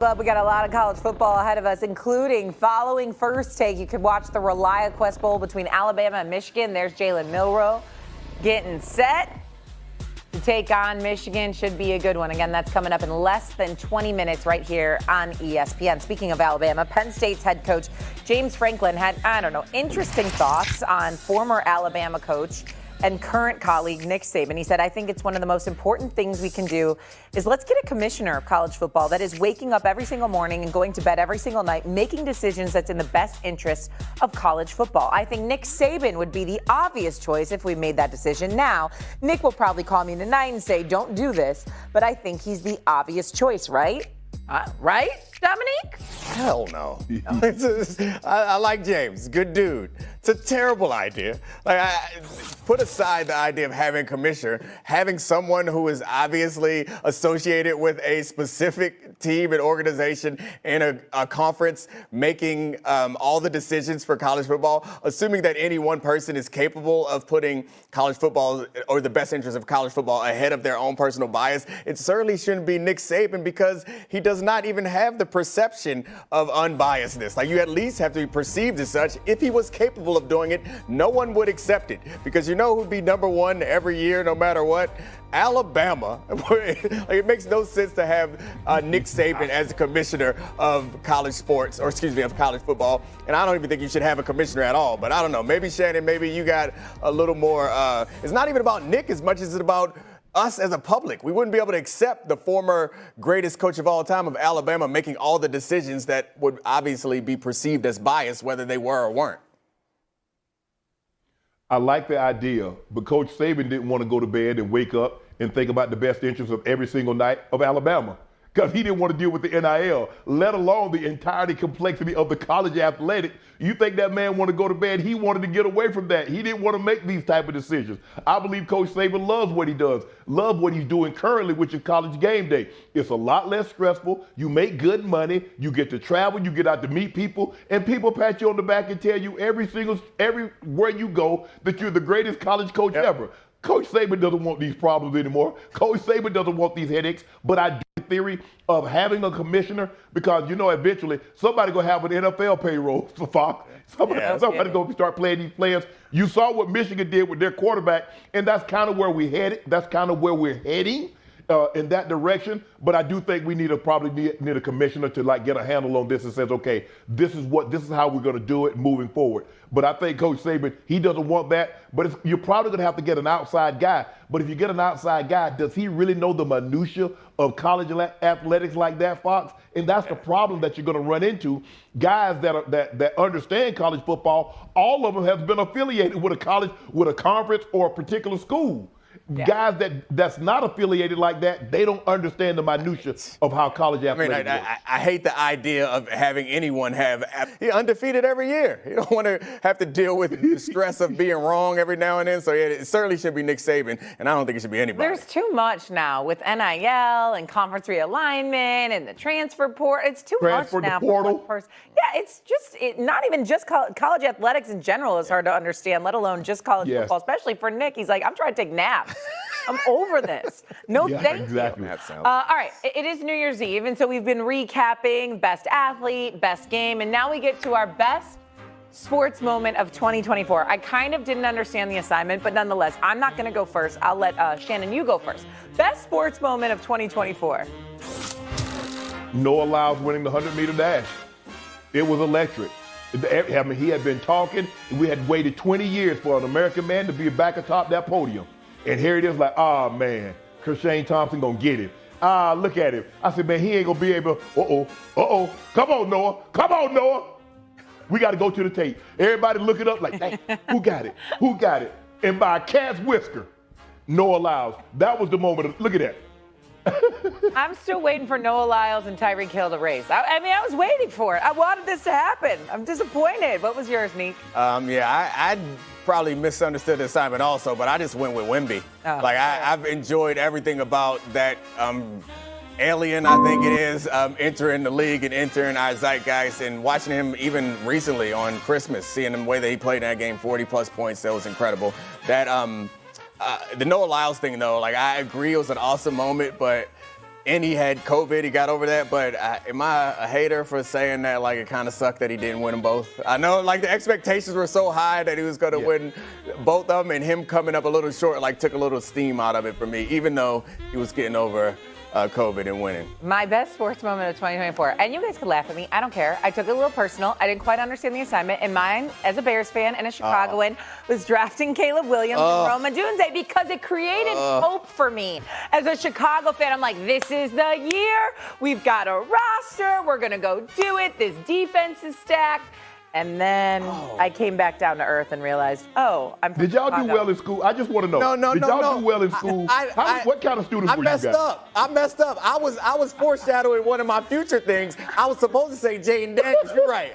Club. We got a lot of college football ahead of us, including following First Take. You could watch the ReliaQuest Bowl between Alabama and Michigan. There's Jalen Milroe getting set to take on Michigan. Should be a good one. Again, that's coming up in less than 20 minutes right here on ESPN. Speaking of Alabama, Penn State's head coach James Franklin had, interesting thoughts on former Alabama coach and current colleague Nick Saban. He said, I think it's one of the most important things we can do is let's get a commissioner of college football that is waking up every single morning and going to bed every single night, making decisions that's in the best interest of college football. I think Nick Saban would be the obvious choice if we made that decision. Now, Nick will probably call me tonight and say, don't do this, but I think he's the obvious choice, right? Right, Dominique? Hell no. I like James. Good dude. It's a terrible idea. Put aside the idea of having a commissioner, having someone who is obviously associated with a specific team and organization in a conference, making all the decisions for college football, assuming that any one person is capable of putting college football or the best interest of college football ahead of their own personal bias. It certainly shouldn't be Nick Saban because he does not even have the perception of unbiasedness. You at least have to be perceived as such. If he was capable of doing it, no one would accept it because you know who'd be number one every year no matter what? Alabama. It makes no sense to have Nick Saban as the commissioner of college sports, or excuse me, of college football. And I don't even think you should have a commissioner at all. But I don't know. Maybe, Shannon, maybe you got a little more. It's not even about Nick as much as it's about us as a public. We wouldn't be able to accept the former greatest coach of all time of Alabama making all the decisions that would obviously be perceived as biased, whether they were or weren't. I like the idea, but Coach Saban didn't want to go to bed and wake up and think about the best interests of every single night of Alabama because he didn't want to deal with the NIL, let alone the entirety complexity of the college athletic. You think that man wanted to go to bed? He wanted to get away from that. He didn't want to make these type of decisions. I believe Coach Saban loves what he does, love what he's doing currently, which is college game day. It's a lot less stressful. You make good money. You get to travel. You get out to meet people, and people pat you on the back and tell you everywhere you go that you're the greatest college coach ever. Coach Saban doesn't want these problems anymore. Coach Saban doesn't want these headaches, but I do the theory of having a commissioner because, eventually somebody going to have an NFL payroll for Fox. Somebody going to start playing these players. You saw what Michigan did with their quarterback, and that's kind of where we headed. That's kind of where we're heading in that direction. But I do think we probably need a commissioner to get a handle on this and says, okay, this is how we're going to do it moving forward. But I think Coach Saban, he doesn't want that. But you're probably going to have to get an outside guy. But if you get an outside guy, does he really know the minutia of college athletics like that, Fox? And that's the problem that you're going to run into. Guys that understand college football, all of them have been affiliated with a conference or a particular school. Yeah. Guys that's not affiliated like that, they don't understand the minutia of how college athletics works. I hate the idea of having anyone he's undefeated every year. You don't want to have to deal with the stress of being wrong every now and then. So it certainly should be Nick Saban, and I don't think it should be anybody. There's too much now with NIL and conference realignment and the transfer portal. It's too much now for one person. Yeah, it's just not even just college athletics in general is hard to understand, let alone just college football, especially for Nick. He's like, I'm trying to take naps. I'm over this. Thank you. All right, it is New Year's Eve, and so we've been recapping best athlete, best game, and now we get to our best sports moment of 2024. I kind of didn't understand the assignment, but nonetheless, I'm not going to go first. I'll let Shannon, you go first. Best sports moment of 2024. Noah Lyles winning the 100-meter dash. It was electric. He had been talking, and we had waited 20 years for an American man to be back atop that podium. And here it is man, Kershane Thompson gonna get it. Look at him. I said, man, he ain't gonna be able, come on, Noah. We gotta go to the tape. Everybody look it up dang, who got it? And by a cat's whisker, Noah Lyles. That was the moment look at that. I'm still waiting for Noah Lyles and Tyreek Hill to race. I was waiting for it. I wanted this to happen. I'm disappointed. What was yours, Neek? I probably misunderstood the assignment also, but I just went with Wemby. I've enjoyed everything about that alien, I think it is, entering the league and entering our zeitgeist, and watching him even recently on Christmas, seeing the way that he played in that game, 40-plus points, that was incredible. That the Noah Lyles thing, though, I agree it was an awesome moment, but and he had COVID. He got over that. But am I a hater for saying that, like, it kind of sucked that he didn't win them both? I know, like, the expectations were so high that he was going to win both of them, and him coming up a little short, like, took a little steam out of it for me, even though he was getting over COVID and winning. My best sports moment of 2024, and you guys could laugh at me, I don't care. I took it a little personal. I didn't quite understand the assignment, and mine, as a Bears fan and a Chicagoan, was drafting Caleb Williams and Rome Odunze because it created hope for me. As a Chicago fan, I'm like, this is the year. We've got a roster. We're going to go do it. This defense is stacked. And then I came back down to earth and realized, I'm from Did y'all do Chicago. well in school? I just want to know. No. Did y'all do well in school? What kind of students were you guys? I messed up. I was foreshadowing one of my future things. I was supposed to say Jaden Daniels. You're right.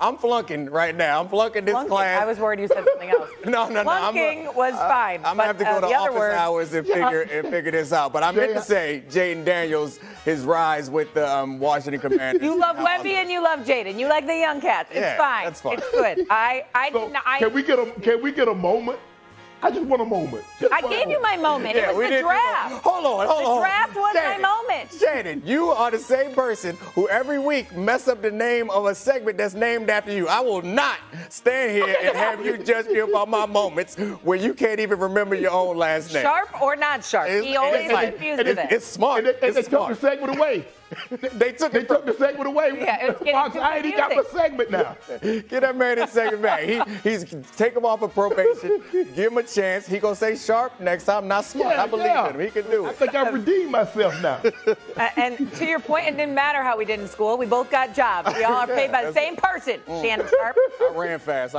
I'm flunking right now. I'm flunking this class. I was worried you said something else. No. Flunking was fine. I'm gonna have to go to office hours and figure this out. But I meant to say Jaden Daniels, his rise with the Washington Commanders. You love Wemby and you love Jaden. You like the young cats. It's fine. That's fine. It's good. Can we get a moment? I just want a moment. I gave you my moment. Yeah, it was the draft. Hold on. The draft was my moment. Shannon, you are the same person who every week mess up the name of a segment that's named after you. I will not stand here and have you judge me about my moments when you can't even remember your own last name. Sharp or not sharp? He always confuses it. It's smart. And they took the segment away. They took the segment away. Yeah, it's getting Fox, I ain't got my segment now. Get that man his segment back. He's take him off of probation. Give him a chance. He gonna say sharp next time. Not smart. I believe in him. He can do it. I think I've redeemed myself now. And to your point, it didn't matter how we did in school. We both got jobs. We all are paid by the same person. Shannon Sharp. I ran fast.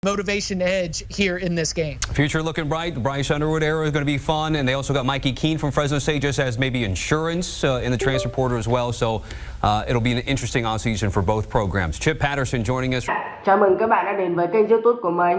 motivation edge here in this game. Future looking bright. The Bryce Underwood era is going to be fun, and they also got Mikey Keene from Fresno State just as maybe insurance in the transfer portal as well. So it'll be an interesting offseason for both programs. Chip Patterson joining us. Chào mừng các bạn đã đến với kênh YouTube của mình.